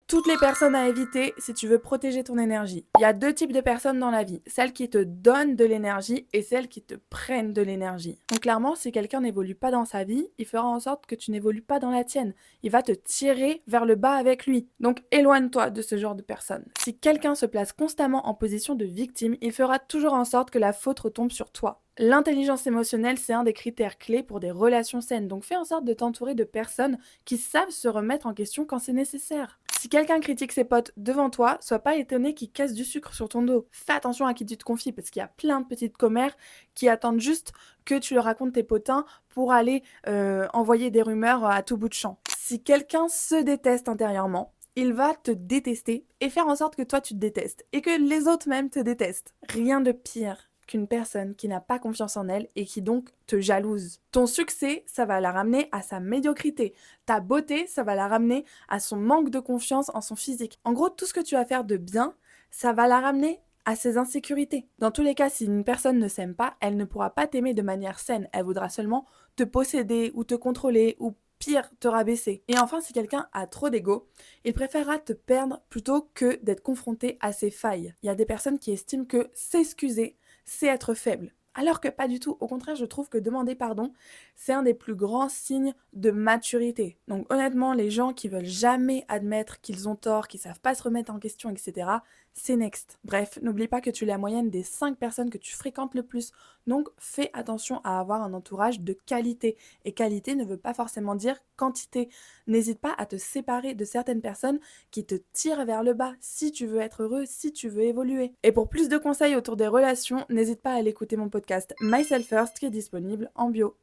Toutes les personnes à éviter si tu veux protéger ton énergie. Il y a deux types de personnes dans la vie, celles qui te donnent de l'énergie et celles qui te prennent de l'énergie. Donc clairement, si quelqu'un n'évolue pas dans sa vie, il fera en sorte que tu n'évolues pas dans la tienne. Il va te tirer vers le bas avec lui. Donc éloigne-toi de ce genre de personne. Si quelqu'un se place constamment en position de victime, il fera toujours en sorte que la faute retombe sur toi. L'intelligence émotionnelle, c'est un des critères clés pour des relations saines, donc fais en sorte de t'entourer de personnes qui savent se remettre en question quand c'est nécessaire. Si quelqu'un critique ses potes devant toi, sois pas étonné qu'il casse du sucre sur ton dos. Fais attention à qui tu te confies parce qu'il y a plein de petites commères qui attendent juste que tu leur racontes tes potins pour aller envoyer des rumeurs à tout bout de champ. Si quelqu'un se déteste intérieurement, il va te détester et faire en sorte que toi tu te détestes et que les autres même te détestent. Rien de pire qu'une personne qui n'a pas confiance en elle et qui donc te jalouse. Ton succès, ça va la ramener à sa médiocrité. Ta beauté, ça va la ramener à son manque de confiance en son physique. En gros, tout ce que tu vas faire de bien, ça va la ramener à ses insécurités. Dans tous les cas, si une personne ne s'aime pas, elle ne pourra pas t'aimer de manière saine. Elle voudra seulement te posséder ou te contrôler ou pire, te rabaisser. Et enfin, si quelqu'un a trop d'ego, il préférera te perdre plutôt que d'être confronté à ses failles. Il y a des personnes qui estiment que s'excuser, c'est être faible. Alors que pas du tout. Au contraire, je trouve que demander pardon, c'est un des plus grands signes de maturité. Donc honnêtement, les gens qui veulent jamais admettre qu'ils ont tort, qui savent pas se remettre en question, etc., c'est next. Bref, n'oublie pas que tu es la moyenne des 5 personnes que tu fréquentes le plus. Donc fais attention à avoir un entourage de qualité. Et qualité ne veut pas forcément dire quantité. N'hésite pas à te séparer de certaines personnes qui te tirent vers le bas si tu veux être heureux, si tu veux évoluer. Et pour plus de conseils autour des relations, n'hésite pas à aller écouter mon podcast Myself First qui est disponible en bio.